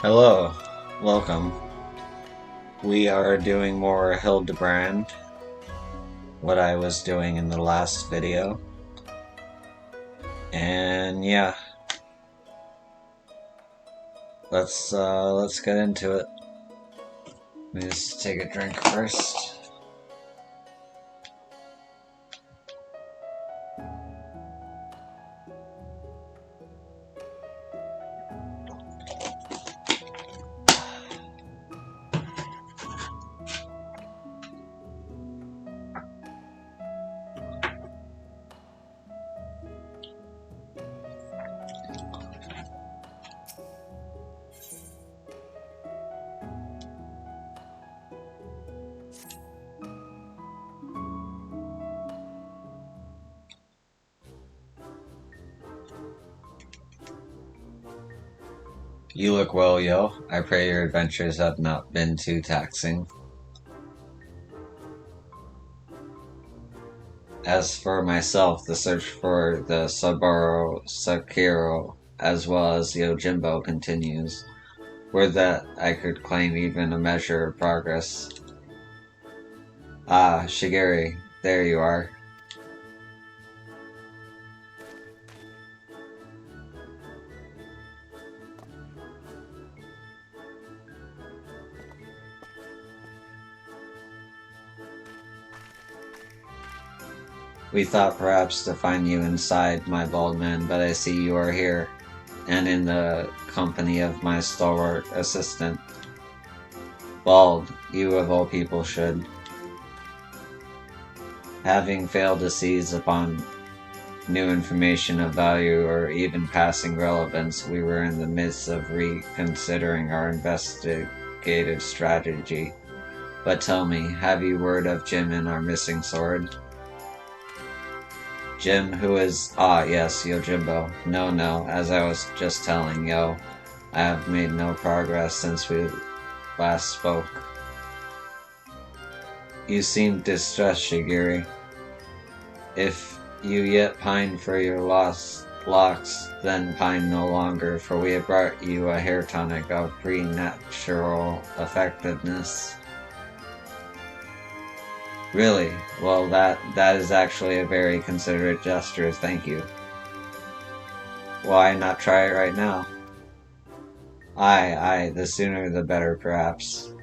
Hello, welcome. We are doing more Hildibrand, what I was doing in the last video. And yeah, let's get into it. Let me just take a drink first. You look well, yo. I pray your adventures have not been too taxing. As for myself, the search for the Saburo Sakiro as well as Yojimbo continues. Were that I could claim even a measure of progress. Ah, Shigeri, there you are. We thought perhaps to find you inside, my bald man, but I see you are here, and in the company of my stalwart assistant. Bald, you of all people should. Having failed to seize upon new information of value or even passing relevance, we were in the midst of reconsidering our investigative strategy. But tell me, have you word of Jim and our missing sword? Jim, who is... Ah, yes, Yojimbo. No, as I was just telling, yo. I have made no progress since we last spoke. You seem distressed, Shigiri. If you yet pine for your lost locks, then pine no longer, for we have brought you a hair tonic of preternatural effectiveness. Really? Well, that is actually a very considerate gesture, thank you. Why not try it right now? Aye, the sooner the better, perhaps.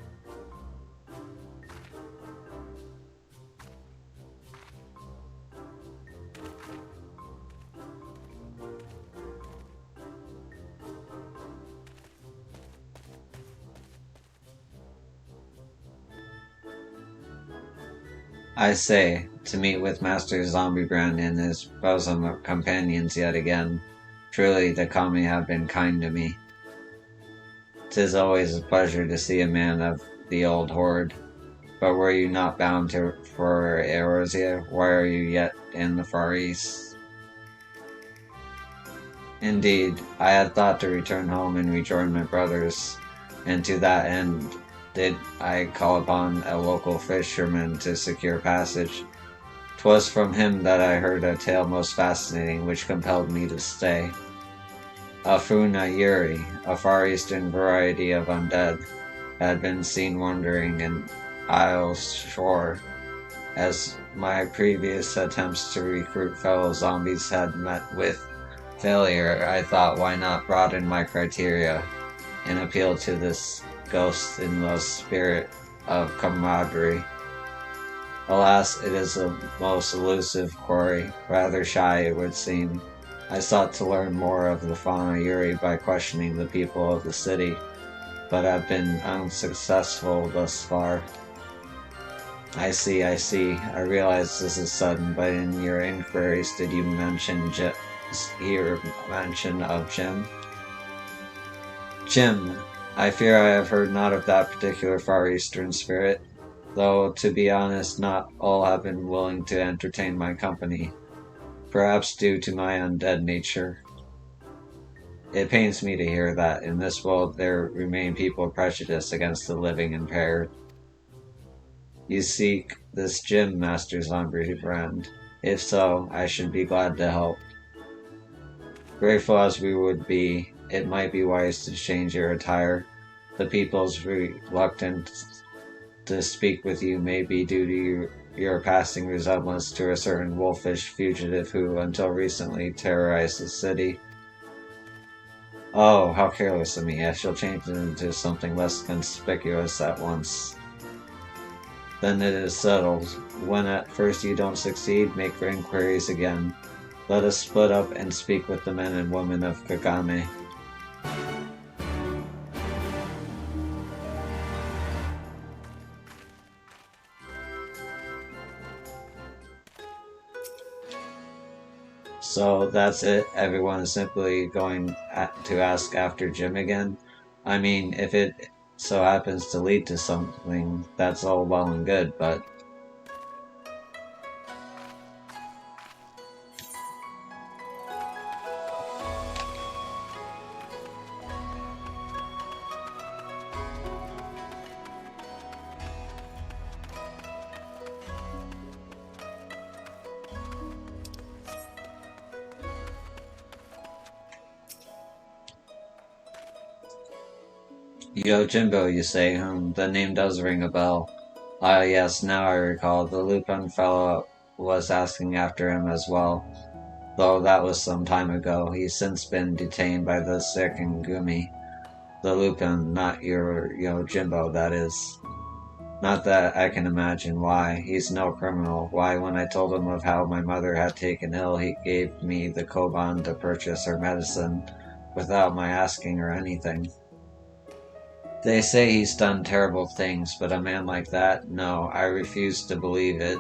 I say, to meet with Master Zombiebrand and his bosom companions yet again. Truly, the Kami have been kind to me. 'Tis always a pleasure to see a man of the old horde. But were you not bound for Eorzea? Why are you yet in the Far East? Indeed, I had thought to return home and rejoin my brothers, and to that end did I call upon a local fisherman to secure passage. 'Twas from him that I heard a tale most fascinating, which compelled me to stay. A Funa Yuri, a far eastern variety of undead, had been seen wandering in Isle's shore. As my previous attempts to recruit fellow zombies had met with failure, I thought why not broaden my criteria and appeal to this ghost in the spirit of camaraderie. Alas, it is a most elusive quarry, rather shy it would seem. I sought to learn more of the fauna Yuri by questioning the people of the city, but have been unsuccessful thus far. I see. I realize this is sudden, but in your inquiries did you hear mention of Jim? Jim, I fear I have heard not of that particular Far Eastern spirit, though, to be honest, not all have been willing to entertain my company, perhaps due to my undead nature. It pains me to hear that in this world there remain people prejudiced against the living impaired. You seek this Jim, Master Zombiebrand. If so, I should be glad to help. Grateful as we would be, it might be wise to change your attire. The people's reluctance to speak with you may be due to your passing resemblance to a certain wolfish fugitive who, until recently, terrorized the city. Oh, how careless of me. I shall change it into something less conspicuous at once. Then it is settled. When at first you don't succeed, make inquiries again. Let us split up and speak with the men and women of Kagame. So that's it. Everyone is simply going to ask after Jim again. I mean, if it so happens to lead to something, that's all well and good, but Yojimbo, you say? The name does ring a bell. Ah, yes, now I recall. The Lupin fellow was asking after him as well, though that was some time ago. He's since been detained by the Sekingumi. The Lupin, not your Yojimbo, that is. Not that I can imagine why. He's no criminal. Why, when I told him of how my mother had taken ill, he gave me the koban to purchase her medicine without my asking or anything. They say he's done terrible things, but a man like that? No, I refuse to believe it.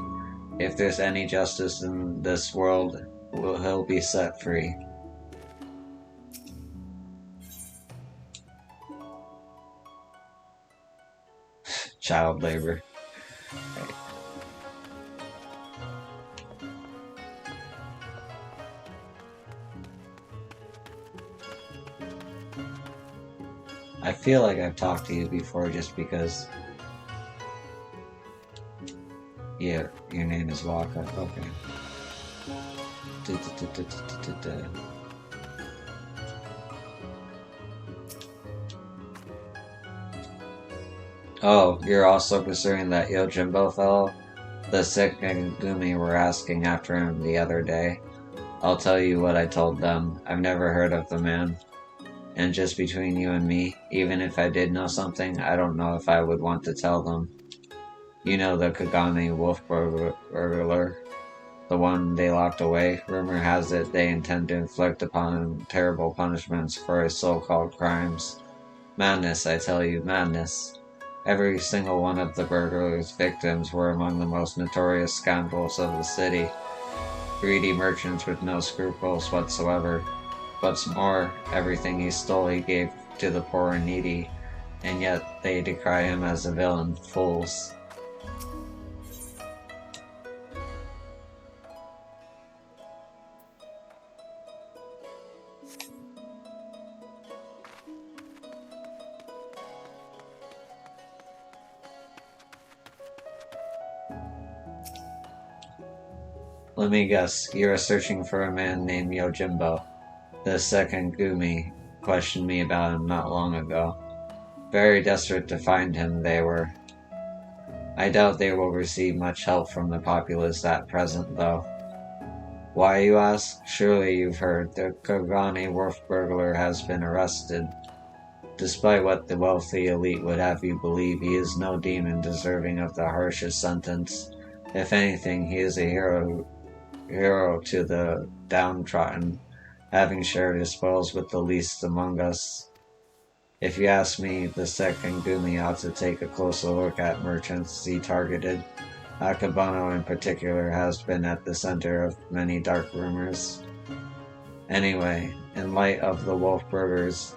If there's any justice in this world, he'll be set free. Child labor. I feel like I've talked to you before just because. Yeah, your name is Waka. Okay. Oh, you're also pursuing that Yojimbo fellow? The Sekigumi were asking after him the other day. I'll tell you what I told them. I've never heard of the man. And just between you and me, even if I did know something, I don't know if I would want to tell them. You know the Kagame wolf burglar, the one they locked away. Rumor has it they intend to inflict upon him terrible punishments for his so-called crimes. Madness, I tell you, madness. Every single one of the burglar's victims were among the most notorious scoundrels of the city. Greedy merchants with no scruples whatsoever. What's more, everything he stole he gave to the poor and needy, and yet they decry him as a villain. Fools. Let me guess, you are searching for a man named Yojimbo. The second Gumi questioned me about him not long ago. Very desperate to find him, they were. I doubt they will receive much help from the populace at present, though. Why, you ask? Surely you've heard. The Kogani wolf burglar has been arrested. Despite what the wealthy elite would have you believe, he is no demon deserving of the harshest sentence. If anything, he is a hero to the downtrodden, having shared his spoils with the least among us. If you ask me, the second Gumi ought to take a closer look at merchants he targeted. Akabano in particular has been at the center of many dark rumors. Anyway, in light of the wolf burglar's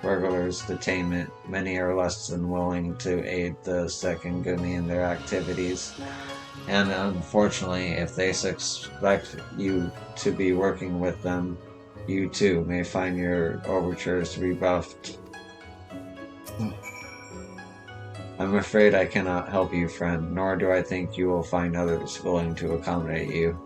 detainment, many are less than willing to aid the second Gumi in their activities. And unfortunately, if they suspect you to be working with them, you too may find your overtures rebuffed. I'm afraid I cannot help you, friend, nor do I think you will find others willing to accommodate you.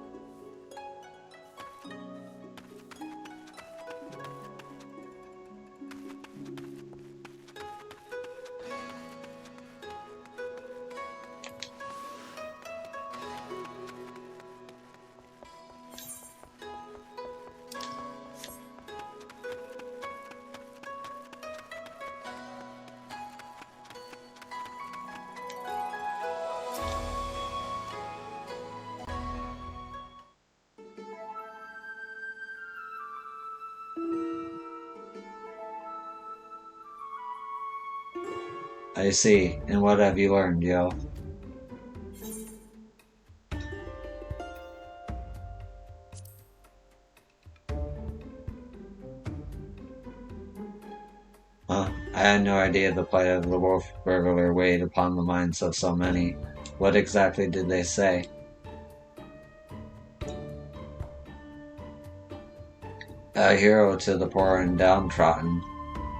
I see. And what have you learned, yo? Huh? I had no idea the plight of the wolf burglar weighed upon the minds of so many. What exactly did they say? A hero to the poor and downtrodden.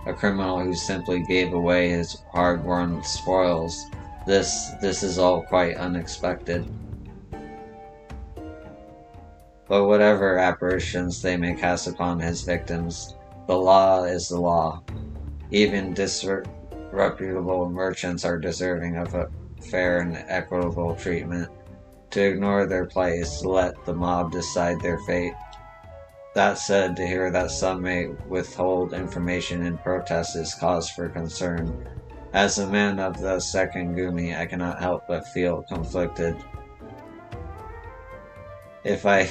A criminal who simply gave away his hard-won spoils. This is all quite unexpected. But whatever apparitions they may cast upon his victims, the law is the law. Even disreputable merchants are deserving of a fair and equitable treatment. To ignore their plight is to let the mob decide their fate. That said, to hear that some may withhold information in protest is cause for concern. As a man of the second Gumi, I cannot help but feel conflicted. If I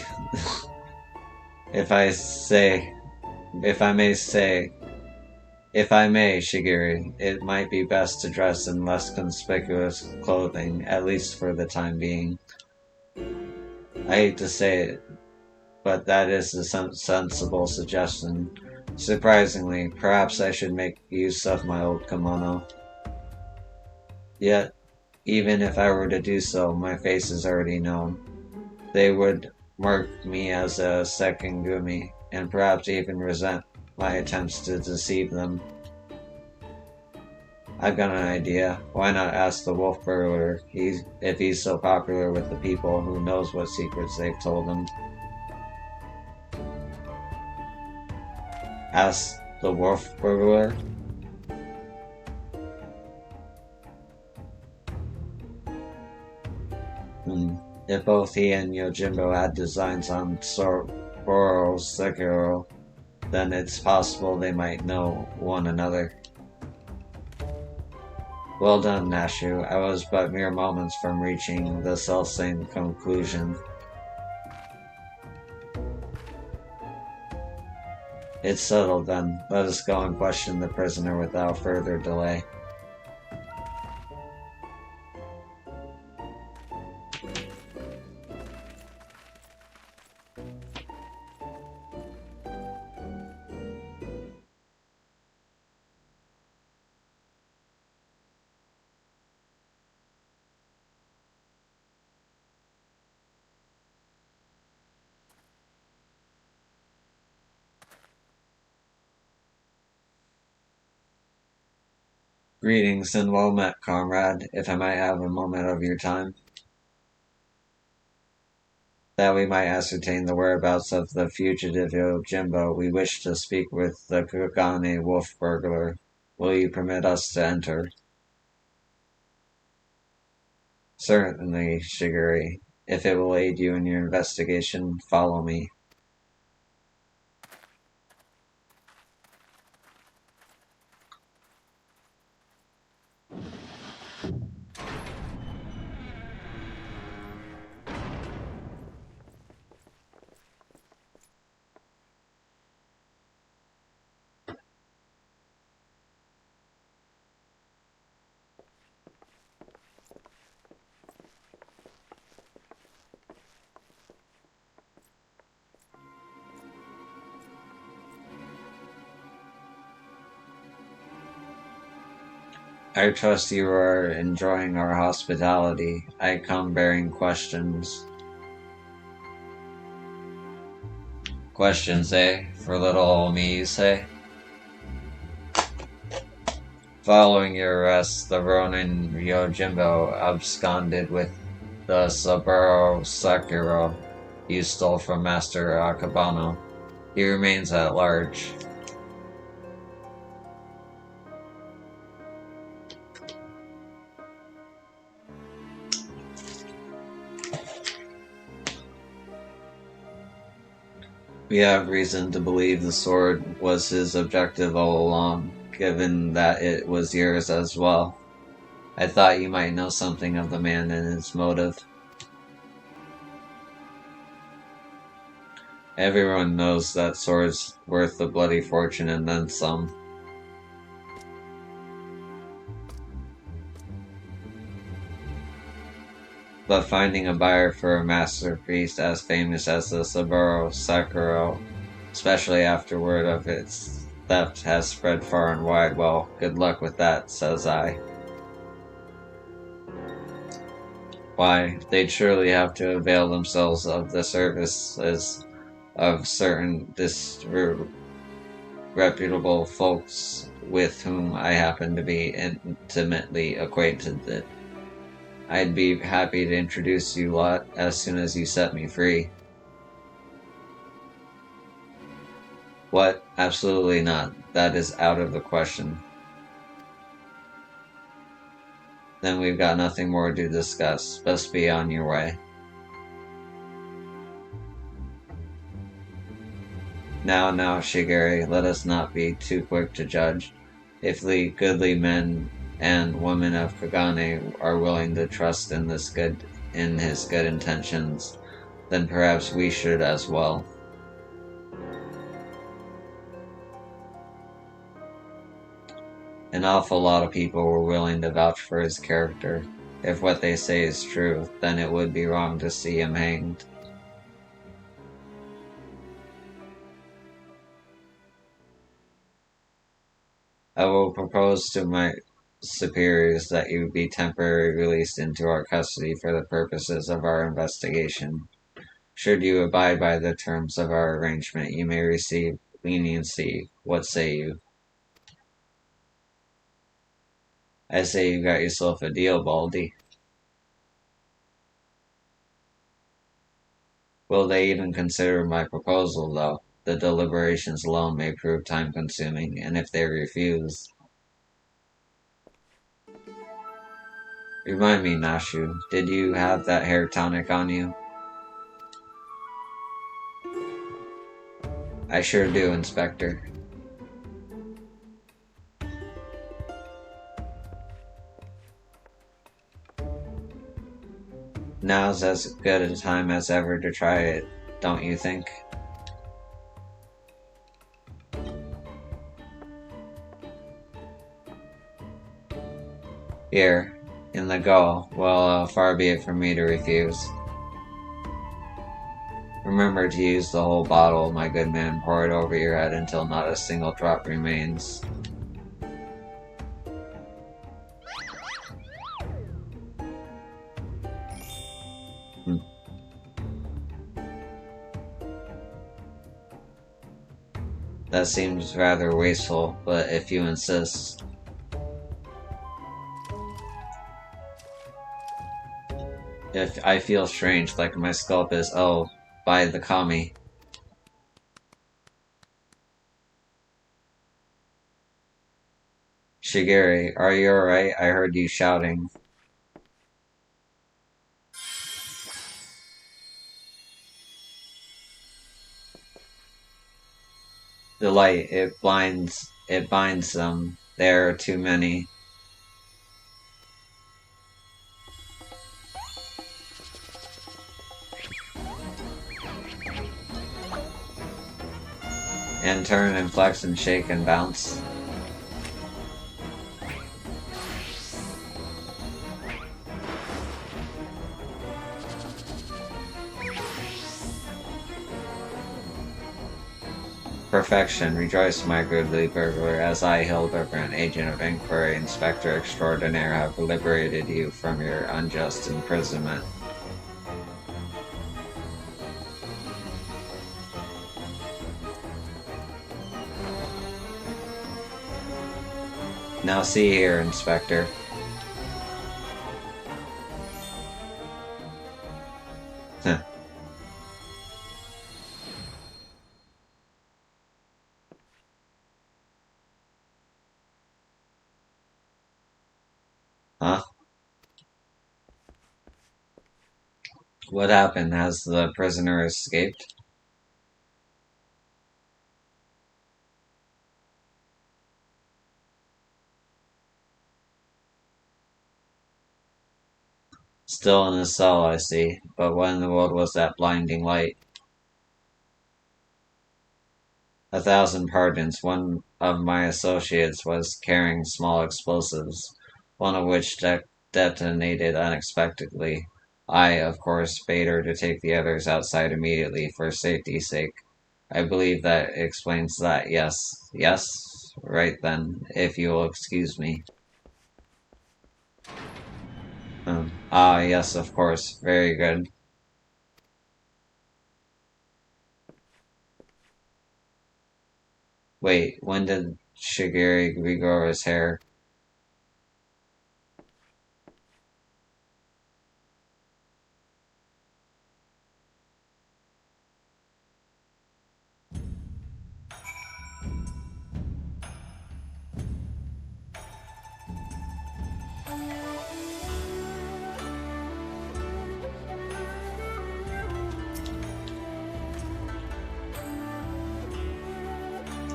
may, Shigiri, it might be best to dress in less conspicuous clothing, at least for the time being. I hate to say it, but that is a sensible suggestion. Surprisingly, perhaps I should make use of my old kimono. Yet, even if I were to do so, my face is already known. They would mark me as a second Gumi, and perhaps even resent my attempts to deceive them. I've got an idea. Why not ask the wolf burglar if he's so popular with the people, who knows what secrets they've told him? Ask the wolf burglar? If both he and Yojimbo had designs on Boros Sekiro, then it's possible they might know one another. Well done, Nashu. I was but mere moments from reaching the self-same conclusion. It's settled then. Let us go and question the prisoner without further delay. Greetings and well met, comrade. If I might have a moment of your time, that we might ascertain the whereabouts of the fugitive Yojimbo, we wish to speak with the Kugane wolf burglar. Will you permit us to enter? Certainly, Shiguri. If it will aid you in your investigation, follow me. I trust you are enjoying our hospitality. I come bearing questions. Questions, eh? For little old me, you say? Following your arrest, the Ronin Yojimbo absconded with the Saburo Sakura you stole from Master Akabano. He remains at large. We have reason to believe the sword was his objective all along, given that it was yours as well. I thought you might know something of the man and his motive. Everyone knows that sword's worth a bloody fortune and then some. but finding a buyer for a masterpiece as famous as the Saburo Sakuro, especially after word of its theft has spread far and wide, well, good luck with that, says I. Why, they'd surely have to avail themselves of the services of certain disreputable folks with whom I happen to be intimately acquainted. I'd be happy to introduce you lot as soon as you set me free. What? Absolutely not. That is out of the question. Then we've got nothing more to discuss. Best be on your way. Now, Shigeri, let us not be too quick to judge. If the goodly men and women of Kagane are willing to trust in his good intentions, then perhaps we should as well. An awful lot of people were willing to vouch for his character. If what they say is true, then it would be wrong to see him hanged. I will propose to my superiors that you be temporarily released into our custody for the purposes of our investigation. Should you abide by the terms of our arrangement, you may receive leniency. What say you? I say you got yourself a deal, Baldy. Will they even consider my proposal, though? The deliberations alone may prove time-consuming, and if they refuse... Remind me, Nashu, did you have that hair tonic on you? I sure do, Inspector. Now's as good a time as ever to try it, don't you think? Here, in the go. Well, far be it from me to refuse. Remember to use the whole bottle, my good man. Pour it over your head until not a single drop remains. That seems rather wasteful, but if you insist... If I feel strange, like my scalp is, oh, by the kami. Shigeri, are you alright? I heard you shouting. The light, it binds them. There are too many. And turn and flex and shake and bounce. Perfection. Rejoice, my goodly burglar, as I, Hildibrand, agent of inquiry, inspector extraordinaire, have liberated you from your unjust imprisonment. Now see here, Inspector. Huh? What happened? Has the prisoner escaped? Still in his cell, I see. But what in the world was that blinding light? 1,000 pardons. One of my associates was carrying small explosives, one of which detonated unexpectedly. I, of course, bade her to take the others outside immediately for safety's sake. I believe that explains that, yes. Yes? Right then, if you'll excuse me. Yes, of course. Very good. Wait, when did Shigeri regrow his hair?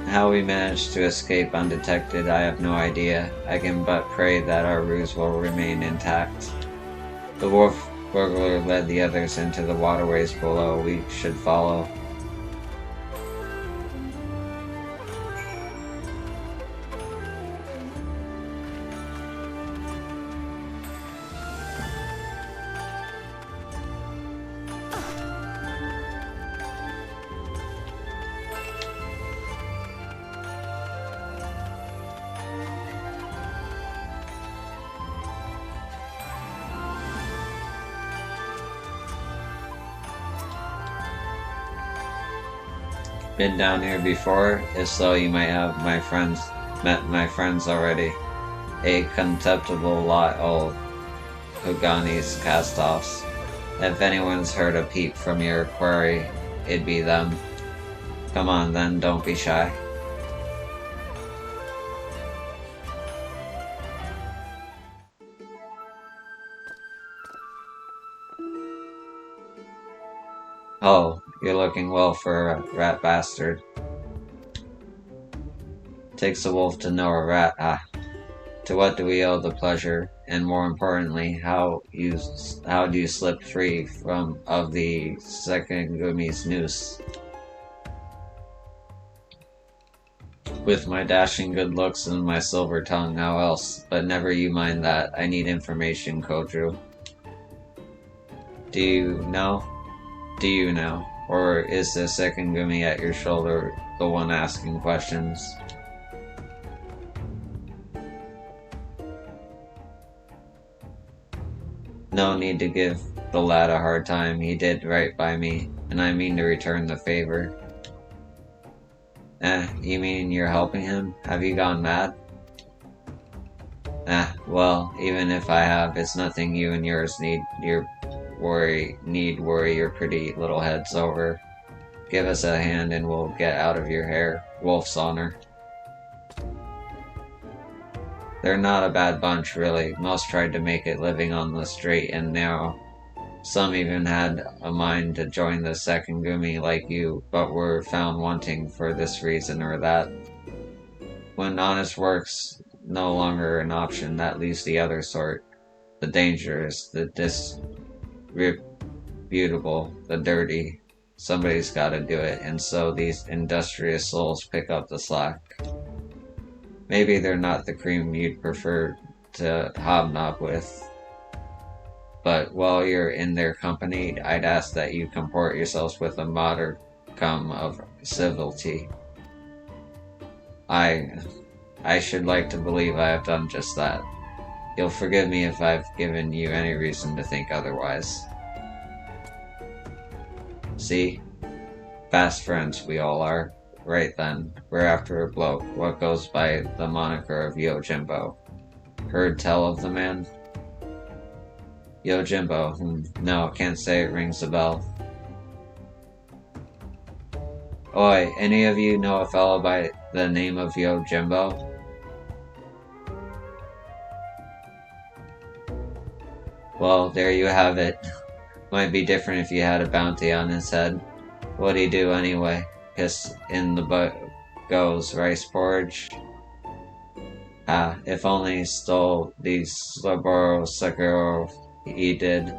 How we managed to escape undetected, I have no idea. I can but pray that our ruse will remain intact. The wolf burglar led the others into the waterways below. We should follow. Been down here before? If so, you might have met my friends already. A contemptible lot of Hugani's cast-offs. If anyone's heard a peep from your quarry, it'd be them. Come on then, don't be shy. Oh, you're looking well for a rat bastard. Takes a wolf to know a rat, ah. To what do we owe the pleasure? And more importantly, how do you slip free of the second Gumi's noose? With my dashing good looks and my silver tongue, how else? But never you mind that. I need information, Koju. Do you know? Do you know? Or is the second Gumi at your shoulder the one asking questions? No need to give the lad a hard time. He did right by me, and I mean to return the favor. You mean you're helping him? Have you gone mad? Well, even if I have, it's nothing you and yours need worry your pretty little heads over. Give us a hand and we'll get out of your hair. Wolf's honor. They're not a bad bunch, really. Most tried to make it living on the straight and narrow. Some even had a mind to join the second Gumi like you, but were found wanting for this reason or that. When honest work's no longer an option, that leaves the other sort. The dangerous, the disreputable, the dirty. Somebody's gotta do it, and so these industrious souls pick up the slack. Maybe they're not the cream you'd prefer to hobnob with. But while you're in their company, I'd ask that you comport yourselves with a modicum of civility. I should like to believe I have done just that. You'll forgive me if I've given you any reason to think otherwise. See? Fast friends we all are. Right then, we're after a bloke, what goes by the moniker of Yojimbo. Heard tell of the man? Yojimbo, no, can't say it rings a bell. Oi, any of you know a fellow by the name of Yojimbo? Well, there you have it. Might be different if you had a bounty on his head. What'd he do anyway? Piss in the butt goes rice porridge. If only he stole these Sloboro Sakuro he did.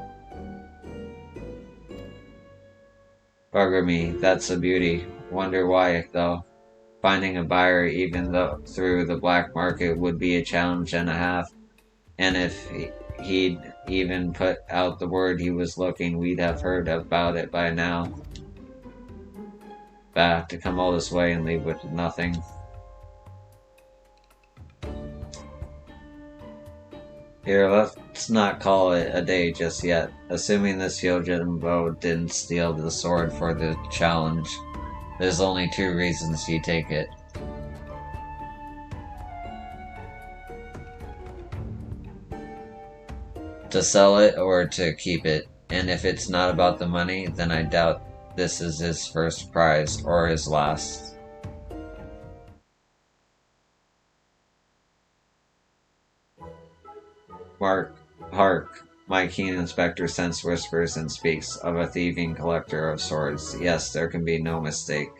Bugger me, that's a beauty. Wonder why, though. Finding a buyer even though through the black market would be a challenge and a half. And if he'd even put out the word he was looking, we'd have heard about it by now. Bah, to come all this way and leave with nothing. Here, let's not call it a day just yet. Assuming this Yojimbo didn't steal the sword for the challenge, there's only two reasons you take it. To sell it or to keep it. And if it's not about the money, then I doubt this is his first prize, or his last. Hark. My keen inspector sense whispers and speaks of a thieving collector of swords. Yes, there can be no mistake.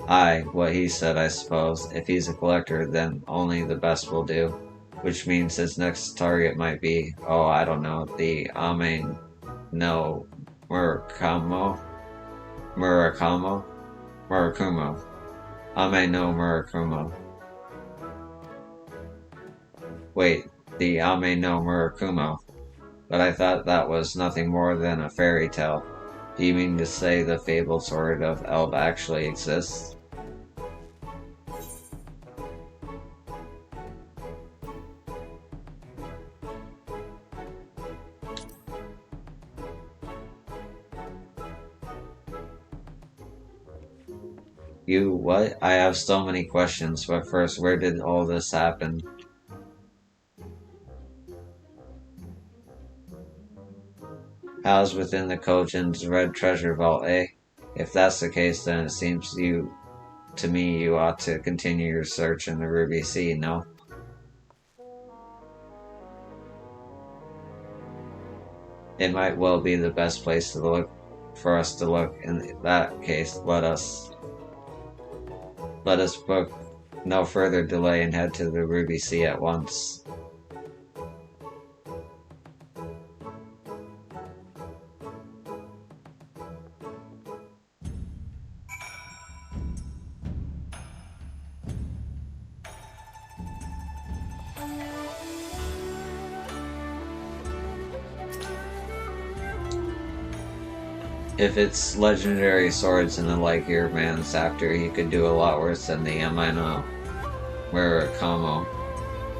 Aye, what he said, I suppose. If he's a collector, then only the best will do. Which means his next target might be, oh, I don't know, the Ame no Murakumo? Murakumo. Ame no Murakumo. Wait, the Ame no Murakumo. But I thought that was nothing more than a fairy tale. Do you mean to say the fabled sword of Elba actually exists? You what? I have so many questions, but first, where did all this happen? Housed within the Kojin's red treasure vault, eh? If that's the case, then it seems to me you ought to continue your search in the Ruby Sea, no? It might well be the best place to look for us to look. In that case, let us book no further delay and head to the Ruby Sea at once. If it's legendary swords and the like your man's after, he could do a lot worse than the Amino Murakumo.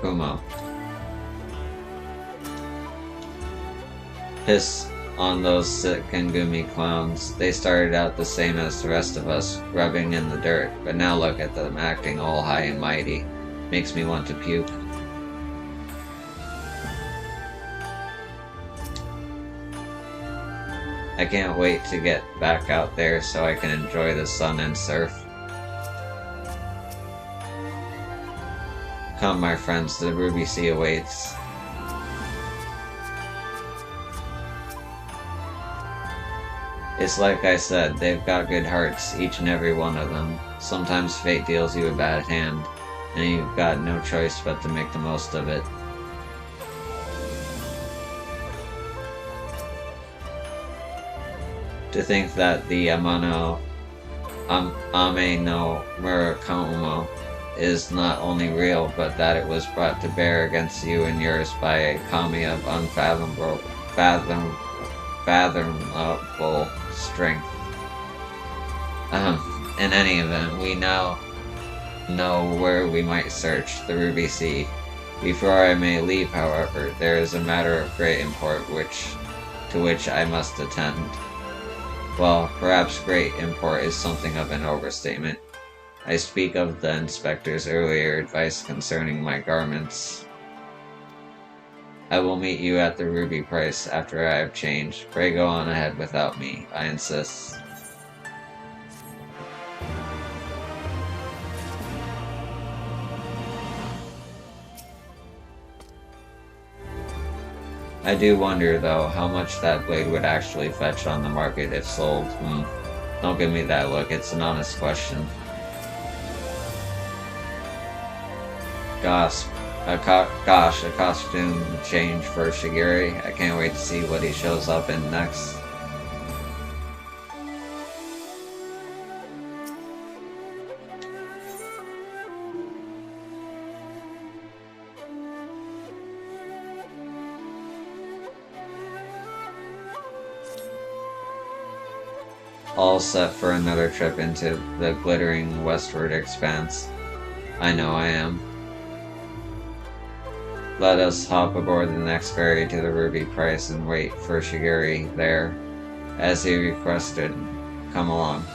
Kumo. Piss on those Sikangumi clowns. They started out the same as the rest of us, rubbing in the dirt, but now look at them acting all high and mighty. Makes me want to puke. I can't wait to get back out there so I can enjoy the sun and surf. Come, my friends, the Ruby Sea awaits. It's like I said, they've got good hearts, each and every one of them. Sometimes fate deals you a bad hand, and you've got no choice but to make the most of it. To think that the Ame no Murakumo is not only real, but that it was brought to bear against you and yours by a kami of unfathomable strength. In any event, we now know where we might search, the Ruby Sea. Before I may leave, however, there is a matter of great import to which I must attend. Well, perhaps great import is something of an overstatement. I speak of the inspector's earlier advice concerning my garments. I will meet you at the ruby price after I have changed. Pray go on ahead without me, I insist. I do wonder, though, how much that blade would actually fetch on the market if sold. Don't give me that look, it's an honest question. Gosh, a costume change for Shigiri. I can't wait to see what he shows up in next. All set for another trip into the glittering westward expanse. I know I am. Let us hop aboard the next ferry to the Ruby Price and wait for Shigeri there, as he requested. Come along.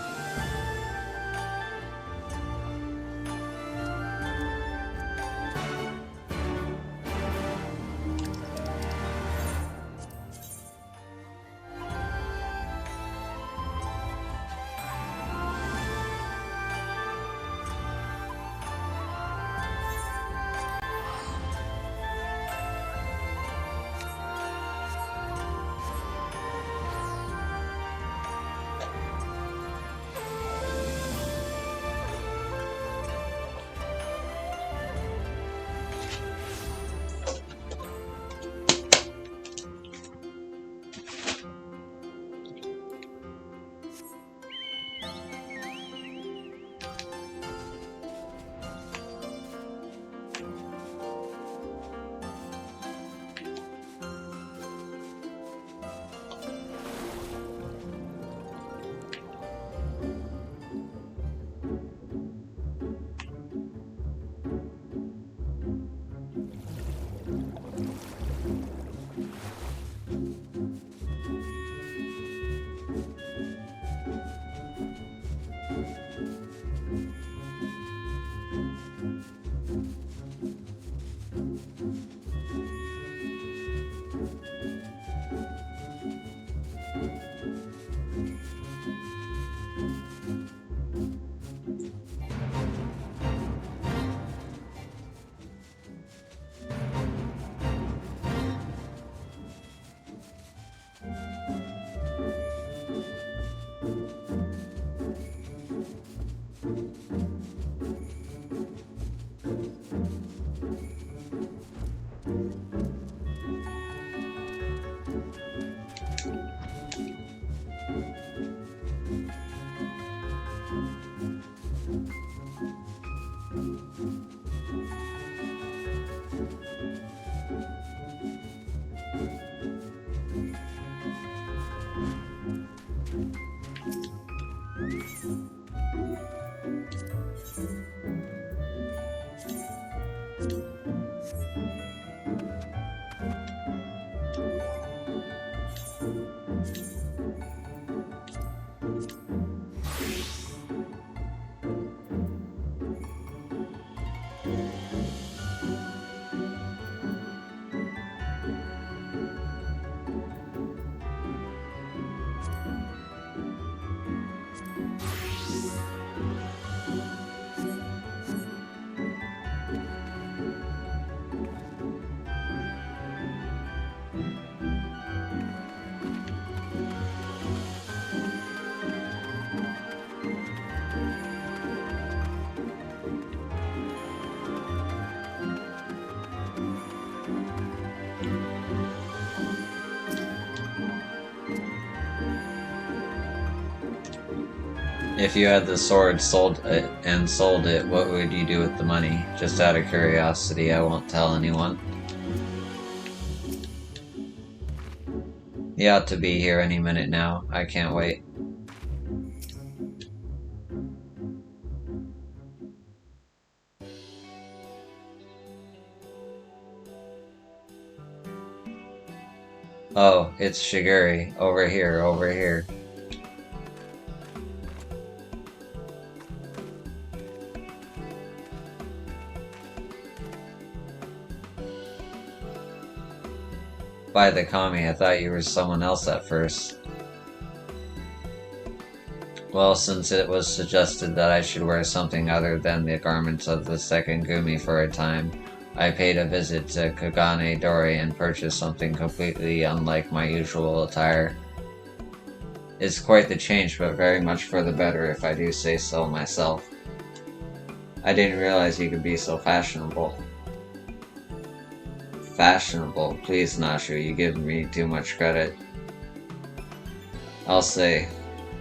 If you had the sword sold it, what would you do with the money? Just out of curiosity, I won't tell anyone. He ought to be here any minute now. I can't wait. Oh, it's Shigeri. Over here, over here. By the kami, I thought you were someone else at first. Well, since it was suggested that I should wear something other than the garments of the second Gumi for a time, I paid a visit to Kagane Dori and purchased something completely unlike my usual attire. It's quite the change, but very much for the better if I do say so myself. I didn't realize you could be so fashionable. Fashionable? Please, Nashu, you give me too much credit. I'll say,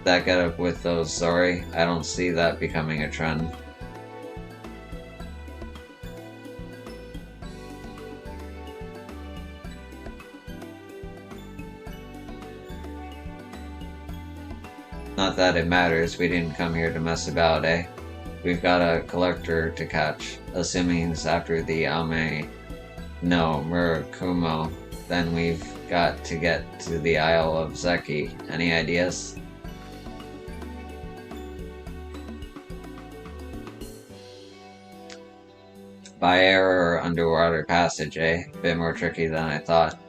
that getup with those Zori, I don't see that becoming a trend. Not that it matters, we didn't come here to mess about, eh? We've got a collector to catch, assuming he's after the Ame no Murakumo. Then we've got to get to the Isle of Zeki. Any ideas? By air or underwater passage, eh? Bit more tricky than I thought.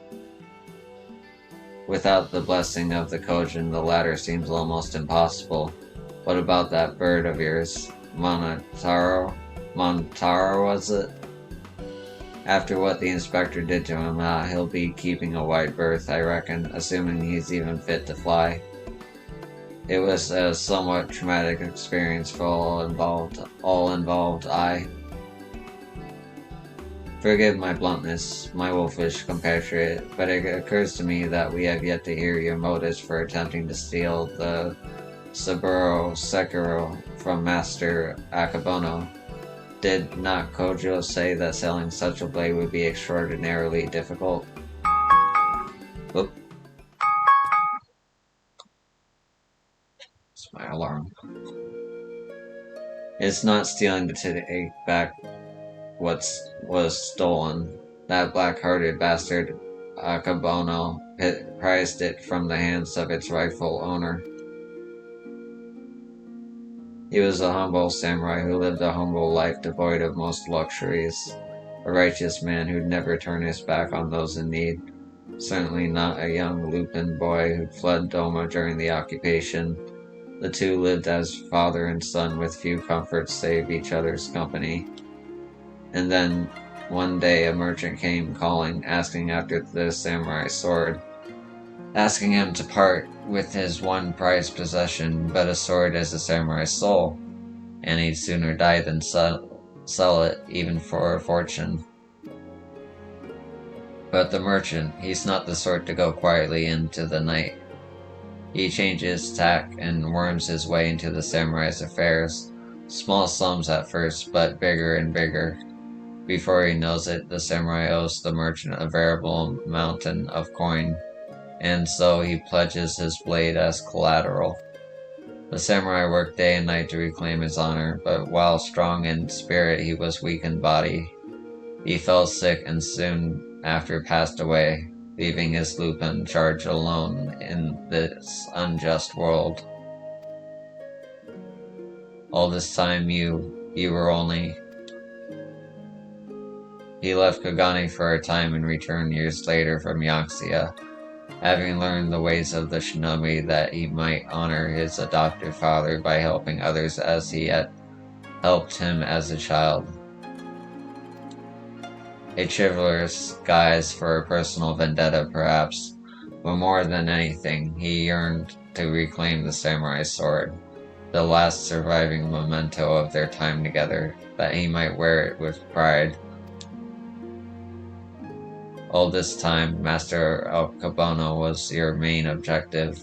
Without the blessing of the Kojin, the latter seems almost impossible. What about that bird of yours? Monotaro? Montaro, was it? After what the inspector did to him, he'll be keeping a wide berth, I reckon, assuming he's even fit to fly. It was a somewhat traumatic experience for all involved. Forgive my bluntness, my wolfish compatriot, but it occurs to me that we have yet to hear your motives for attempting to steal the Saburo Sekiro from Master Akabono. Did not Kojo say that selling such a blade would be extraordinarily difficult? Oop. It's my alarm. It's not stealing to take back what was stolen. That black-hearted bastard Akabono prized it from the hands of its rightful owner. He was a humble samurai who lived a humble life devoid of most luxuries. A righteous man who'd never turn his back on those in need. Certainly not a young Lupin boy who'd fled Doma during the occupation. The two lived as father and son with few comforts save each other's company. And then, one day a merchant came calling, asking after the samurai sword. Asking him to part with his one prized possession, but a sword is a samurai's soul, and he'd sooner die than sell it, even for a fortune. But the merchant, he's not the sort to go quietly into the night. He changes tack and worms his way into the samurai's affairs, small sums at first, but bigger and bigger. Before he knows it, the samurai owes the merchant a veritable mountain of coin, and so he pledges his blade as collateral. The samurai worked day and night to reclaim his honor, but while strong in spirit, he was weak in body. He fell sick and soon after passed away, leaving his Lupin charge alone in this unjust world. All this time you were only... He left Kagane for a time and returned years later from Yaxia, having learned the ways of the shinobi that he might honor his adopted father by helping others as he had helped him as a child. A chivalrous guise for a personal vendetta, perhaps, but more than anything, he yearned to reclaim the samurai sword, the last surviving memento of their time together, that he might wear it with pride. All this time, Master Akabono was your main objective.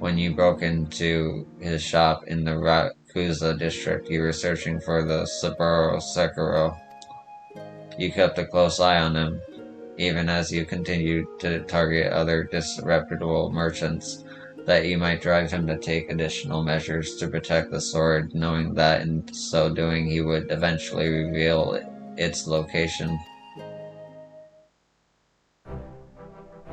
When you broke into his shop in the Rakuza district, you were searching for the Saburo Sekiro. You kept a close eye on him, even as you continued to target other disreputable merchants, that you might drive him to take additional measures to protect the sword, knowing that in so doing he would eventually reveal its location.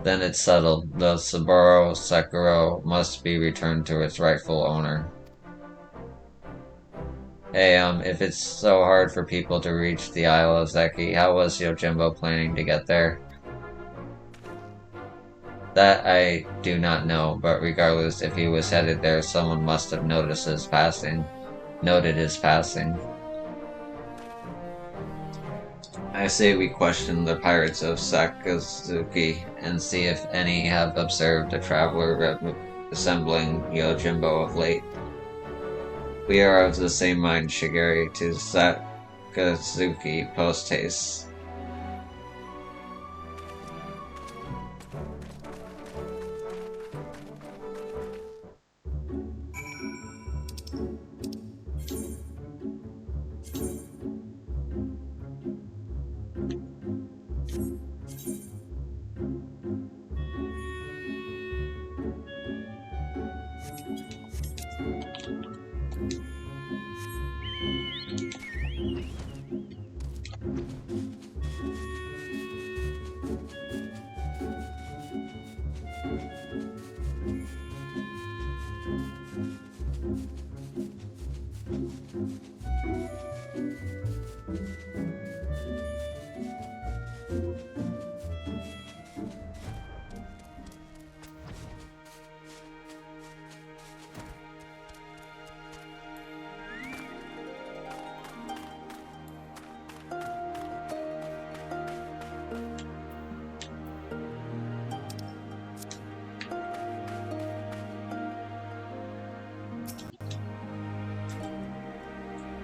Then it's settled. The Saburo Sekiro must be returned to its rightful owner. Hey, if it's so hard for people to reach the Isle of Zeki, how was Yojimbo planning to get there? That I do not know, but regardless, if he was headed there, someone must have noted his passing. I say we question the pirates of Sakazuki and see if any have observed a traveler resembling Yojimbo of late. We are of the same mind, Shigeri, to Sakazuki post haste.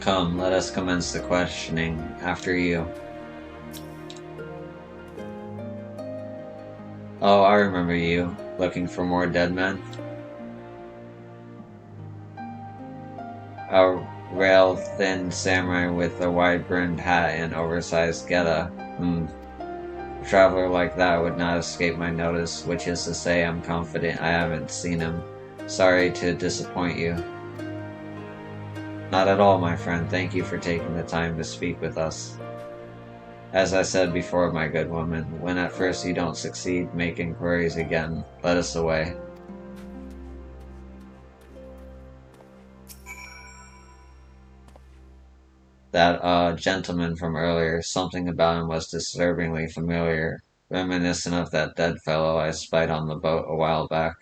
Come, let us commence the questioning. After you. Oh, I remember you. Looking for more dead men? A rail-thin samurai with a wide-brimmed hat and oversized geta. A traveler like that would not escape my notice, which is to say I'm confident I haven't seen him. Sorry to disappoint you. Not at all, my friend. Thank you for taking the time to speak with us. As I said before, my good woman, when at first you don't succeed, make inquiries again. Let us away. That gentleman from earlier, something about him was disturbingly familiar, reminiscent of that dead fellow I spied on the boat a while back.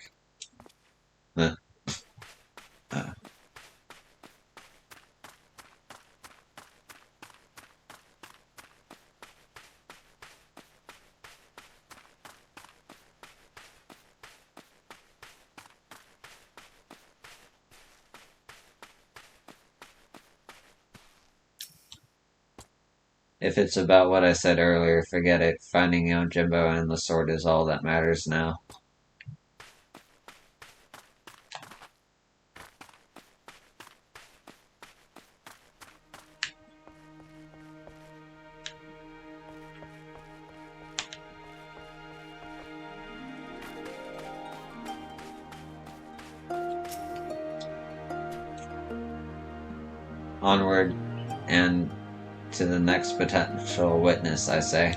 If it's about what I said earlier, forget it. Finding Jimbo and the sword is all that matters now. Onward and to the next potential witness, I say.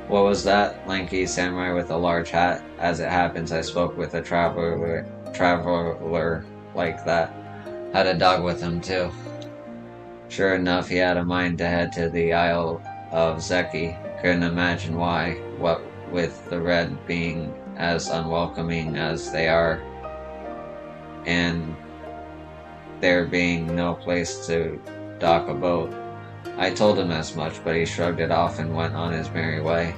What was that? Lanky samurai with a large hat. As it happens, I spoke with a traveler like that. Had a dog with him, too. Sure enough, he had a mind to head to the Isle of Zeki. Couldn't imagine why, what with the red being as unwelcoming as they are, and there being no place to dock a boat. I told him as much, but he shrugged it off and went on his merry way.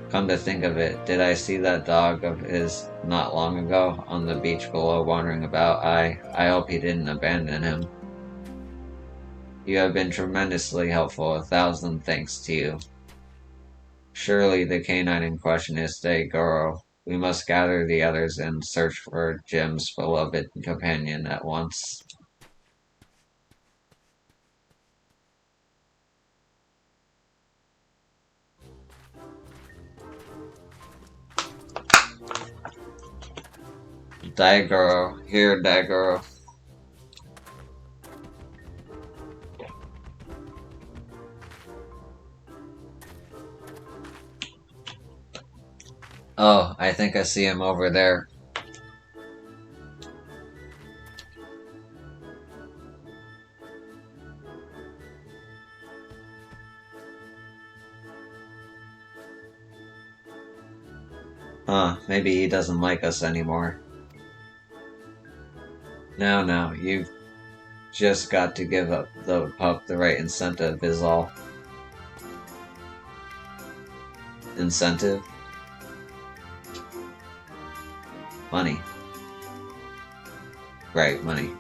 Come to think of it, did I see that dog of his not long ago on the beach below wandering about? I hope he didn't abandon him. You have been tremendously helpful. 1,000 thanks to you. Surely the canine in question is Daigoro. We must gather the others and search for Jim's beloved companion at once. Daigoro, here, Daigoro. Oh, I think I see him over there. Huh, maybe he doesn't like us anymore. No, you've just got to give up the pup the right incentive is all. Incentive? Money. Right, money.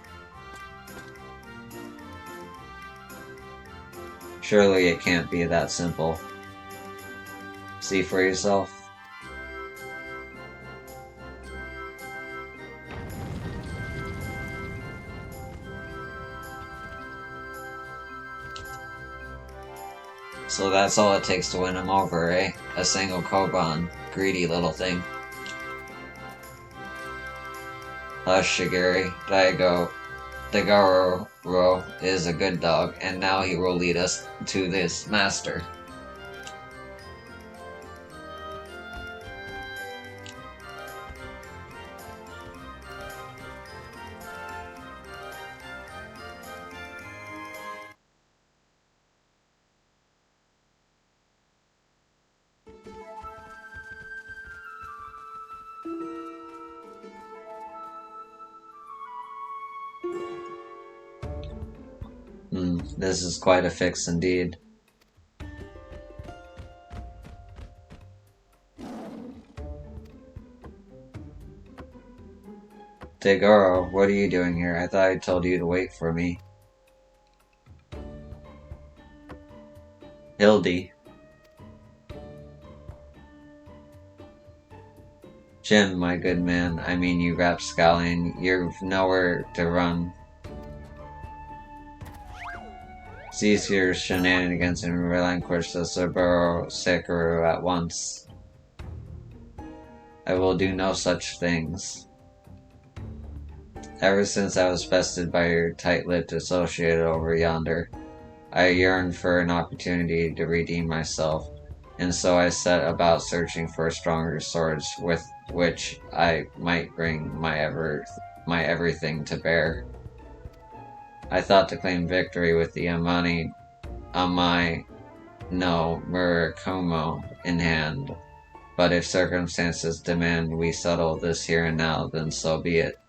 Surely it can't be that simple. See for yourself. So that's all it takes to win him over, eh? A single koban. Greedy little thing. Hush, Shigeri. Daigoro is a good dog, and now he will lead us to this master. This is quite a fix indeed. Degoro, what are you doing here? I thought I told you to wait for me. Hildy. Jim, my good man, I mean you rapscallion, you've nowhere to run. Cease your shenanigans and relinquish the Saburo Sekiro at once. I will do no such things. Ever since I was bested by your tight-lipped associate over yonder, I yearned for an opportunity to redeem myself, and so I set about searching for stronger swords with which I might bring my everything to bear. I thought to claim victory with the Amai no Murakumo in hand, but if circumstances demand we settle this here and now, then so be it.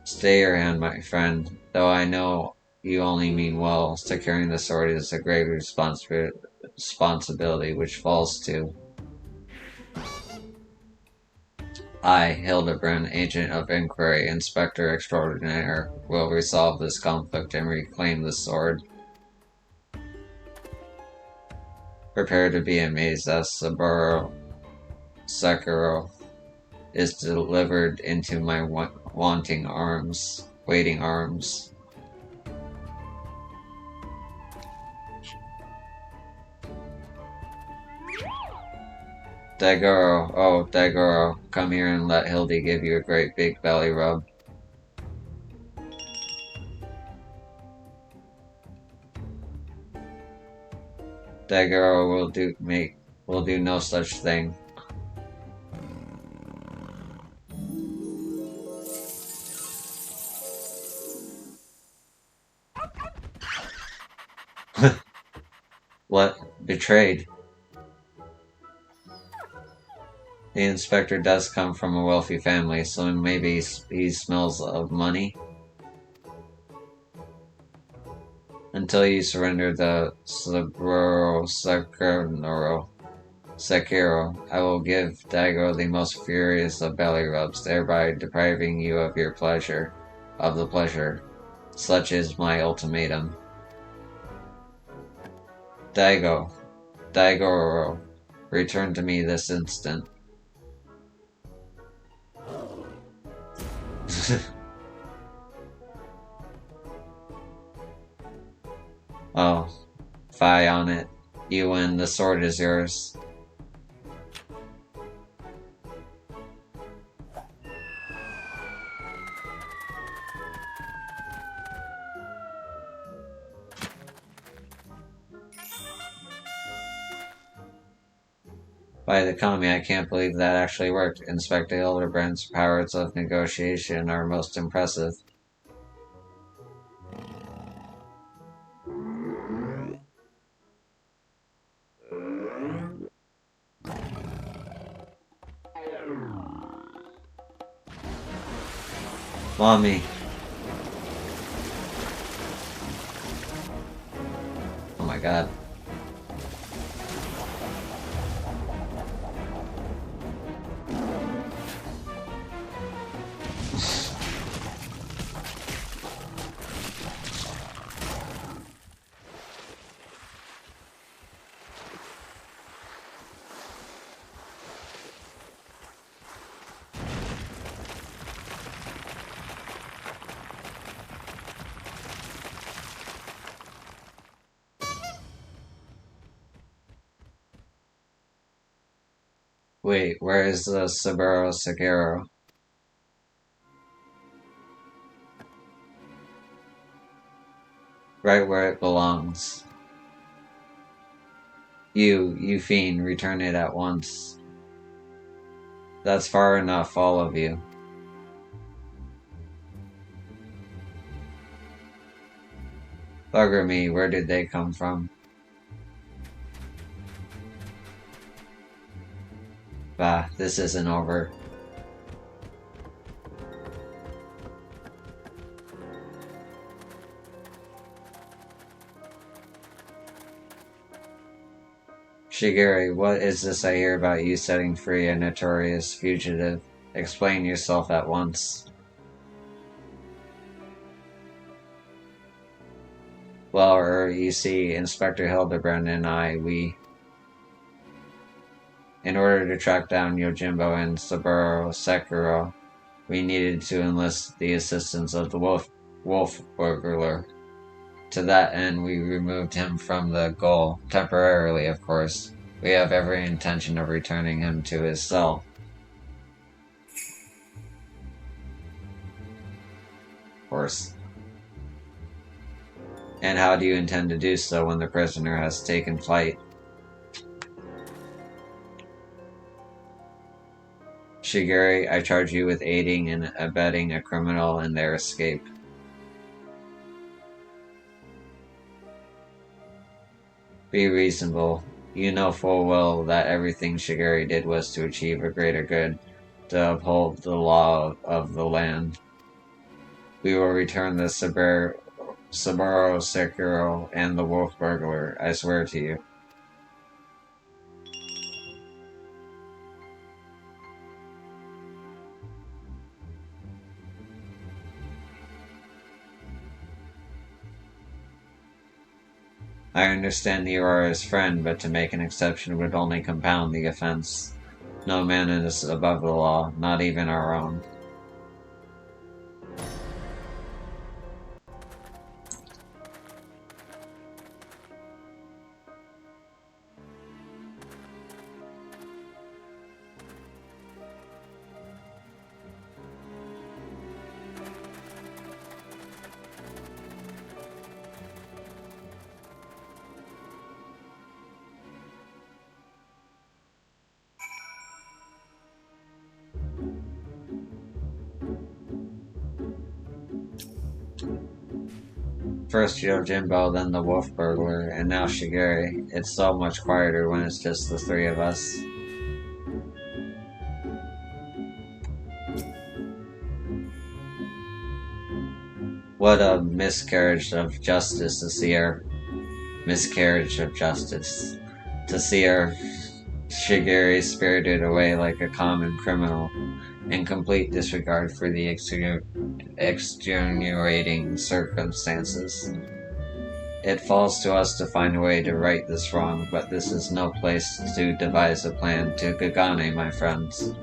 Stay your hand, my friend, though I know you only mean well. Securing the sword is a grave responsibility which falls to I, Hildibrand, Agent of Inquiry, Inspector Extraordinaire, will resolve this conflict and reclaim the sword. Prepare to be amazed as Saburo Sekiro is delivered into my waiting arms. Daigoro, oh Daigoro, come here and let Hildy give you a great big belly rub. Daigoro will do no such thing. What? Betrayed? The inspector does come from a wealthy family, so maybe he smells of money. Until you surrender the Saburo Sekiro, I will give Daigo the most furious of belly rubs, thereby depriving you of the pleasure. Such is my ultimatum. Daigoro, return to me this instant. Oh, fie on it. You win, the sword is yours. By the Kami, I can't believe that actually worked. Inspector Hildibrand's powers of negotiation are most impressive. Mommy. Oh my god. Wait, where is the Saburo Sekiro? Right where it belongs. You fiend, return it at once. That's far enough, all of you. Bugger me, where did they come from? Bah, this isn't over. Shigeru, what is this I hear about you setting free a notorious fugitive? Explain yourself at once. Well, you see, Inspector Hildibrand and I, in order to track down Yojimbo and Saburo Sekiro, we needed to enlist the assistance of the wolf burglar. To that end, we removed him from the goal, temporarily, of course. We have every intention of returning him to his cell. Of course. And how do you intend to do so when the prisoner has taken flight? Shigeru, I charge you with aiding and abetting a criminal in their escape. Be reasonable. You know full well that everything Shigeru did was to achieve a greater good, to uphold the law of the land. We will return the Saburo Sekiro and the wolf burglar, I swear to you. I understand you are his friend, but to make an exception would only compound the offense. No man is above the law, not even our own. First Yojimbo, then the wolf burglar, and now Shigeru. It's so much quieter when it's just the three of us. What a miscarriage of justice to see our Shigeru spirited away like a common criminal, in complete disregard for the extenuating circumstances. It falls to us to find a way to right this wrong, but this is no place to devise a plan to Kagane, my friends.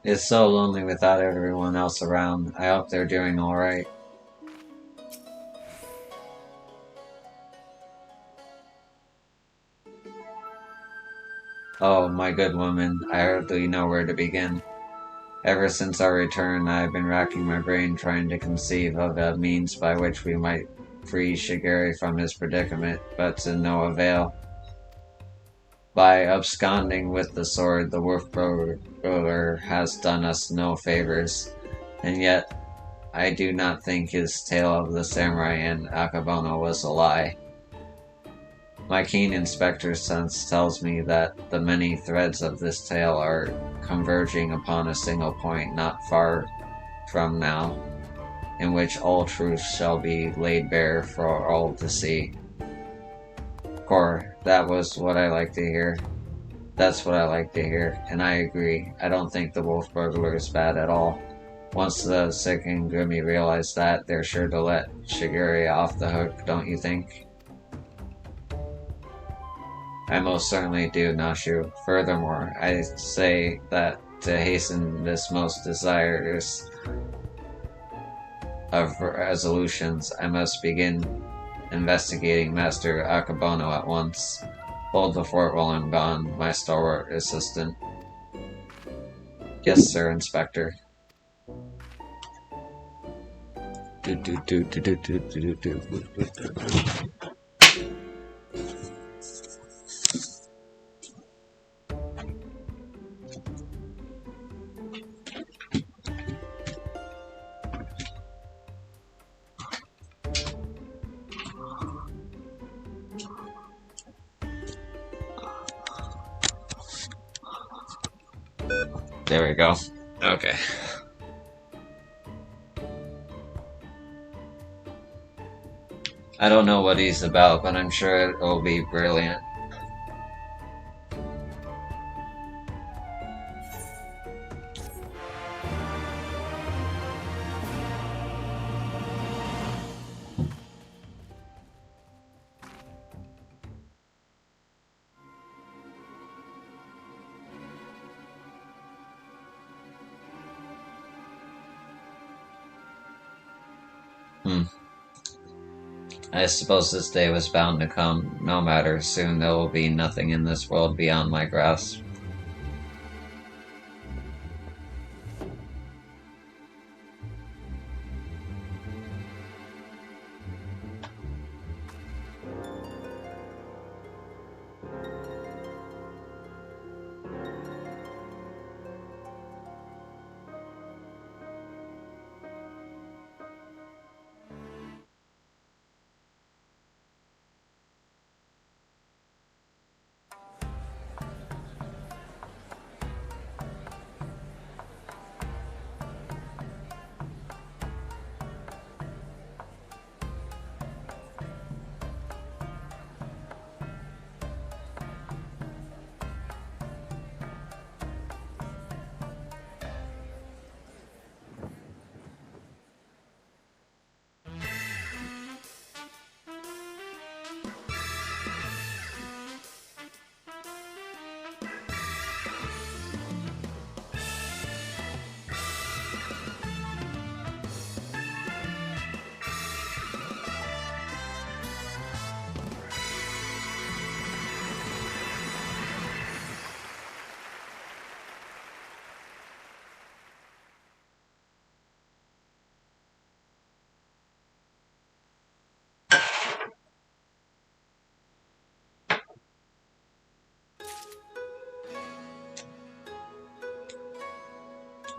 It's so lonely without everyone else around. I hope they're doing alright. Oh, my good woman, I hardly know where to begin. Ever since our return, I have been racking my brain trying to conceive of a means by which we might free Shigeru from his predicament, but to no avail. By absconding with the sword, the wolf burglar has done us no favors, and yet I do not think his tale of the samurai and Akebono was a lie. My keen inspector's sense tells me that the many threads of this tale are converging upon a single point not far from now, in which all truth shall be laid bare for all to see. Core, that was what I like to hear. That's what I like to hear, and I agree. I don't think the wolf burglar is bad at all. Once the sick and Grimmy realize that, they're sure to let Shigure off the hook, don't you think? I most certainly do, Nashu. Furthermore, I say that to hasten this most desirous of resolutions, I must begin investigating Master Akabono at once. Hold the fort while I'm gone, my stalwart assistant. Yes, sir, Inspector. There we go. Okay. I don't know what he's about, but I'm sure it'll be brilliant. I suppose this day was bound to come. No matter, soon there will be nothing in this world beyond my grasp.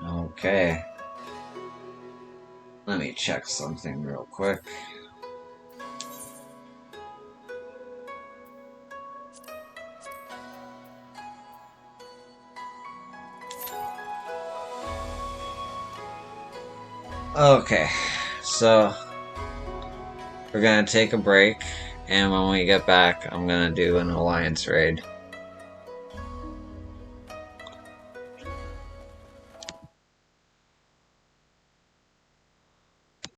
Okay. Let me check something real quick. Okay, so we're gonna take a break, and when we get back, I'm gonna do an alliance raid.